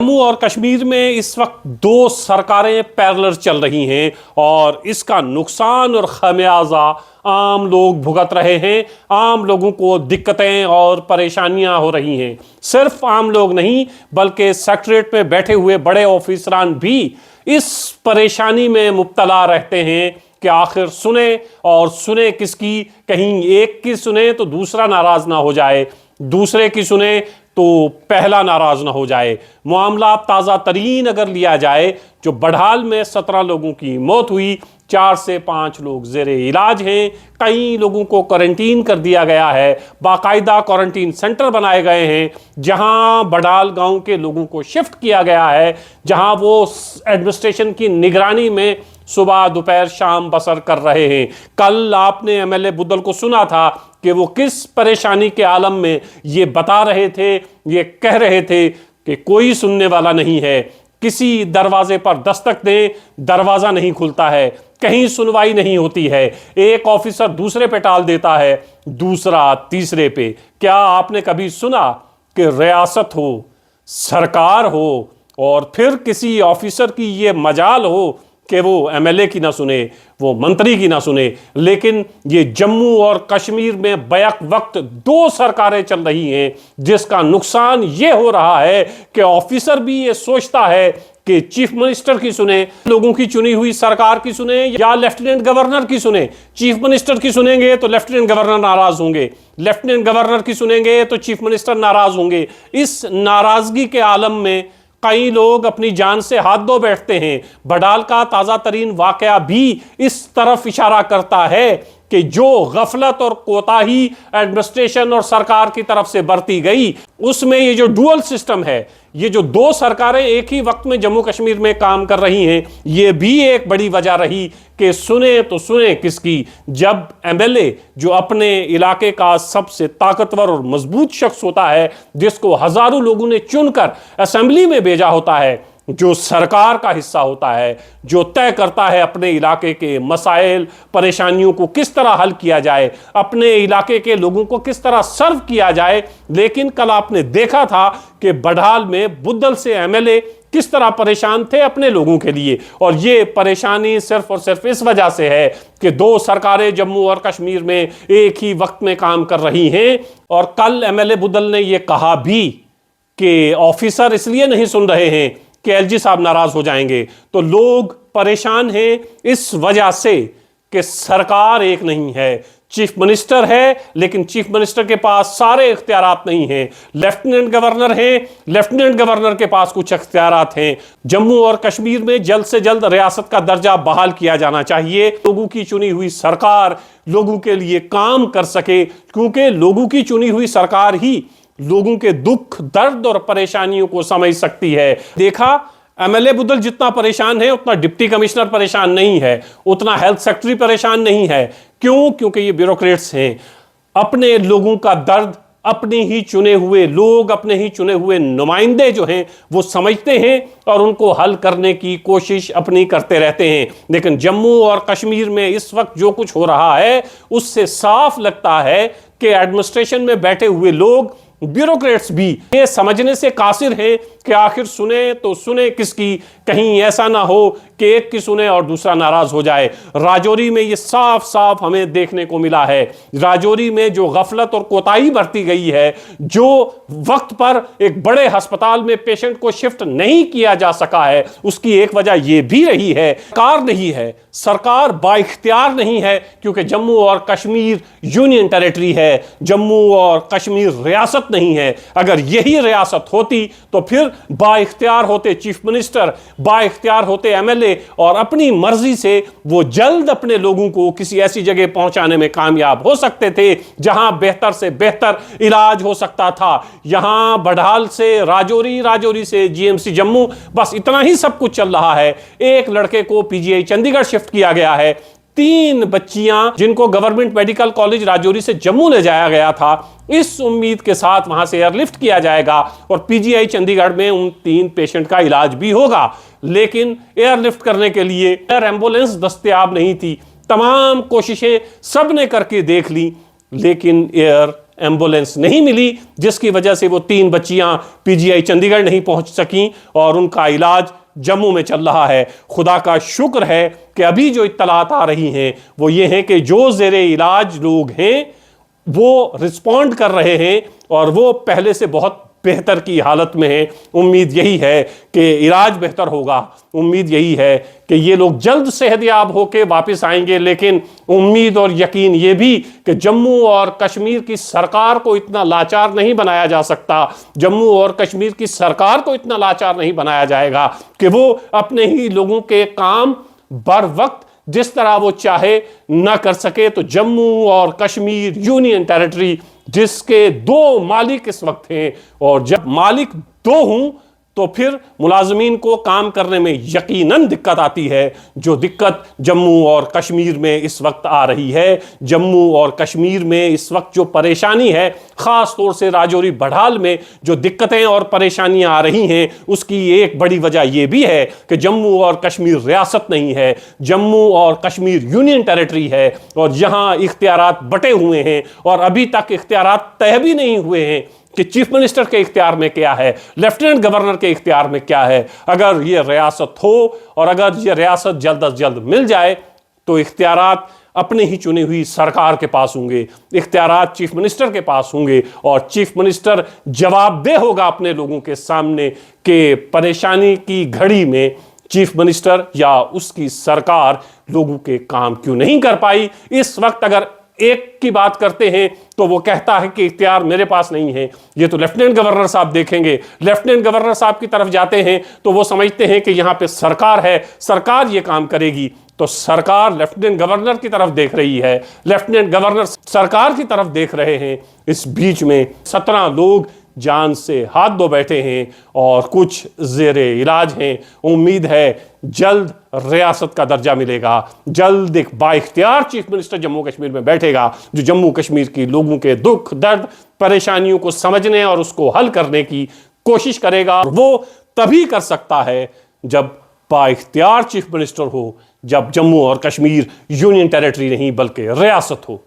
जम्मू और कश्मीर में इस वक्त दो सरकारें पैरेलल चल रही हैं और इसका नुकसान और खमियाजा आम लोग भुगत रहे हैं। आम लोगों को दिक्कतें और परेशानियां हो रही हैं। सिर्फ आम लोग नहीं बल्कि सेक्रेटरीट में बैठे हुए बड़े ऑफिसरान भी इस परेशानी में मुब्तला रहते हैं कि आखिर सुने और सुने किसकी। कहीं एक की सुने तो दूसरा नाराज ना हो जाए, दूसरे की सुने तो पहला नाराज ना हो जाए। मामला ताज़ा तरीन अगर लिया जाए, जो बड़हाल में 17 लोगों की मौत हुई, 4 से 5 लोग ज़ेरे इलाज हैं, कई लोगों को क्वारंटीन कर दिया गया है, बाकायदा क्वारंटीन सेंटर बनाए गए हैं जहां बड़हाल गांव के लोगों को शिफ्ट किया गया है, जहां वो एडमिनिस्ट्रेशन की निगरानी में सुबह दोपहर शाम बसर कर रहे हैं। कल आपने एमएलए बुद्दल को सुना था कि वो किस परेशानी के आलम में ये बता रहे थे, ये कह रहे थे कि कोई सुनने वाला नहीं है। किसी दरवाजे पर दस्तक दें, दरवाज़ा नहीं खुलता है, कहीं सुनवाई नहीं होती है। एक ऑफिसर दूसरे पे टाल देता है, दूसरा तीसरे पे। क्या आपने कभी सुना कि रियासत हो, सरकार हो और फिर किसी ऑफिसर की ये मजाल हो कि वो एमएलए की ना सुने, वो मंत्री की ना सुने। लेकिन ये जम्मू और कश्मीर में बैक वक्त दो सरकारें चल रही हैं, जिसका नुकसान ये हो रहा है कि ऑफिसर भी ये सोचता है कि चीफ मिनिस्टर की सुने, लोगों की चुनी हुई सरकार की सुने या लेफ्टिनेंट गवर्नर की सुने। चीफ मिनिस्टर की सुनेंगे तो लेफ्टिनेंट गवर्नर नाराज होंगे, लेफ्टिनेंट गवर्नर की सुनेंगे तो चीफ मिनिस्टर नाराज होंगे। इस नाराजगी के आलम में कई लोग अपनी जान से हाथ धो बैठते हैं। बड़हाल का ताज़ा तरीन वाकया भी इस तरफ इशारा करता है कि जो गफलत और कोताही एडमिनिस्ट्रेशन और सरकार की तरफ से बरती गई, उसमें ये जो डुअल सिस्टम है, ये जो दो सरकारें एक ही वक्त में जम्मू कश्मीर में काम कर रही हैं, ये भी एक बड़ी वजह रही कि सुने तो सुने किसकी। जब एमएलए जो अपने इलाके का सबसे ताकतवर और मजबूत शख्स होता है, जिसको हजारों लोगों ने चुनकर असेंबली में भेजा होता है, जो सरकार का हिस्सा होता है, जो तय करता है अपने इलाके के मसाइल परेशानियों को किस तरह हल किया जाए, अपने इलाके के लोगों को किस तरह सर्व किया जाए। लेकिन कल आपने देखा था कि बड़हाल में बुद्दल से एमएलए किस तरह परेशान थे अपने लोगों के लिए। और ये परेशानी सिर्फ और सिर्फ इस वजह से है कि दो सरकारें जम्मू और कश्मीर में एक ही वक्त में काम कर रही हैं। और कल एमएलए बुद्दल ने यह कहा भी कि ऑफिसर इसलिए नहीं सुन रहे हैं कि एलजी साहब नाराज हो जाएंगे, तो लोग परेशान हैं इस वजह से कि सरकार एक नहीं है। चीफ मिनिस्टर है लेकिन चीफ मिनिस्टर के पास सारे इख्तियारात नहीं हैं। लेफ्टिनेंट गवर्नर हैं, लेफ्टिनेंट गवर्नर के पास कुछ इख्तियारात हैं। जम्मू और कश्मीर में जल्द से जल्द रियासत का दर्जा बहाल किया जाना चाहिए। लोगों की चुनी हुई सरकार लोगों के लिए काम कर सके, क्योंकि लोगों की चुनी हुई सरकार ही लोगों के दुख दर्द और परेशानियों को समझ सकती है। देखा, एमएलए बुद्दल जितना परेशान है उतना डिप्टी कमिश्नर परेशान नहीं है, उतना हेल्थ सेक्रेटरी परेशान नहीं है। क्यों? क्योंकि ये ब्यूरोक्रेट्स हैं। अपने लोगों का दर्द अपने ही चुने हुए लोग, अपने ही चुने हुए नुमाइंदे जो हैं वो समझते हैं और उनको हल करने की कोशिश अपनी करते रहते हैं। लेकिन जम्मू और कश्मीर में इस वक्त जो कुछ हो रहा है, उससे साफ लगता है कि एडमिनिस्ट्रेशन में बैठे हुए लोग, ब्यूरोक्रेट्स भी ये समझने से कासिर हैं कि आखिर सुने तो सुने किसकी। कहीं ऐसा ना हो कि एक की सुने और दूसरा नाराज हो जाए। राजौरी में ये साफ साफ हमें देखने को मिला है। राजौरी में जो गफलत और कोताही बरती गई है, जो वक्त पर एक बड़े अस्पताल में पेशेंट को शिफ्ट नहीं किया जा सका है, उसकी एक वजह यह भी रही है सरकार नहीं है, सरकार बाइख्तियार नहीं है, क्योंकि जम्मू और कश्मीर यूनियन टेरिटरी है, जम्मू और कश्मीर रियासत नहीं है। अगर यही रियासत होती तो फिर बाइख्तियार होते चीफ मिनिस्टर, बाइख्तियार होते एमएलए और अपनी मर्जी से वो जल्द अपने लोगों को किसी ऐसी जगह पहुंचाने में कामयाब हो सकते थे जहां बेहतर से बेहतर इलाज हो सकता था। यहां बड़हाल से राजौरी, राजौरी से जीएमसी जम्मू, बस इतना ही सब कुछ चल रहा है। एक लड़के को पीजीआई चंडीगढ़ शिफ्ट किया गया है। 3 बच्चियां जिनको गवर्नमेंट मेडिकल कॉलेज राजौरी से जम्मू ले जाया गया था, इस उम्मीद के साथ वहां से एयरलिफ्ट किया जाएगा और पीजीआई चंडीगढ़ में उन 3 पेशेंट का इलाज भी होगा। लेकिन एयरलिफ्ट करने के लिए एयर एम्बुलेंस दस्तयाब नहीं थी। तमाम कोशिशें सबने करके देख ली, लेकिन एयर एम्बुलेंस नहीं मिली, जिसकी वजह से वो 3 बच्चियां पीजीआई चंडीगढ़ नहीं पहुंच सकीं और उनका इलाज जम्मू में चल रहा है। खुदा का शुक्र है कि अभी जो इत्तलात आ रही हैं वो ये हैं कि जो ज़ेरे इलाज लोग हैं वो रिस्पॉन्ड कर रहे हैं और वो पहले से बहुत बेहतर की हालत में है। उम्मीद यही है कि इलाज बेहतर होगा, उम्मीद यही है कि ये लोग जल्द सेहतयाब होकर वापस आएंगे। लेकिन उम्मीद और यकीन ये भी कि जम्मू और कश्मीर की सरकार को इतना लाचार नहीं बनाया जा सकता, जम्मू और कश्मीर की सरकार को इतना लाचार नहीं बनाया जाएगा कि वो अपने ही लोगों के काम बर वक्त जिस तरह वो चाहे ना कर सके। तो जम्मू और कश्मीर यूनियन टेरिटरी जिसके 2 मालिक इस वक्त हैं, और जब मालिक 2 हूं तो फिर मुलाजमीन को काम करने में यकीनन दिक्कत आती है, जो दिक्कत जम्मू और कश्मीर में इस वक्त आ रही है। जम्मू और कश्मीर में इस वक्त जो परेशानी है, ख़ास तौर से राजौरी बढ़ाल में जो दिक्कतें और परेशानियां आ रही हैं, उसकी एक बड़ी वजह यह भी है कि जम्मू और कश्मीर रियासत नहीं है, जम्मू और कश्मीर यूनियन टेरिटरी है और यहाँ इख्तियारात बटे हुए हैं और अभी तक इख्तियारात तय भी नहीं हुए हैं कि चीफ मिनिस्टर के इख्तियार में क्या है, लेफ्टिनेंट गवर्नर के इख्तियार में क्या है। अगर ये रियासत हो और अगर ये रियासत जल्द अज जल्द मिल जाए तो इख्तियारात अपने ही चुनी हुई सरकार के पास होंगे, इख्तियारात चीफ मिनिस्टर के पास होंगे और चीफ मिनिस्टर जवाबदेह होगा अपने लोगों के सामने कि परेशानी की घड़ी में चीफ मिनिस्टर या उसकी सरकार लोगों के काम क्यों नहीं कर पाई। इस वक्त अगर एक की बात करते हैं तो वो कहता है कि इख्तियार मेरे पास नहीं है। ये तो लेफ्टिनेंट गवर्नर साहब देखेंगे, लेफ्टिनेंट गवर्नर साहब की तरफ जाते हैं तो वो समझते हैं कि यहां पे सरकार है, सरकार ये काम करेगी। तो सरकार लेफ्टिनेंट गवर्नर की तरफ देख रही है, लेफ्टिनेंट गवर्नर सरकार की तरफ देख रहे हैं। इस बीच में 17 लोग जान से हाथ धो बैठे हैं और कुछ ज़ेरे इलाज हैं। उम्मीद है जल्द रियासत का दर्जा मिलेगा, जल्द एक बाइख्तियार चीफ मिनिस्टर जम्मू कश्मीर में बैठेगा जो जम्मू कश्मीर की लोगों के दुख दर्द परेशानियों को समझने और उसको हल करने की कोशिश करेगा। वो तभी कर सकता है जब बाइख्तियार चीफ मिनिस्टर हो, जब जम्मू और कश्मीर यूनियन टेरिटरी नहीं बल्कि रियासत हो।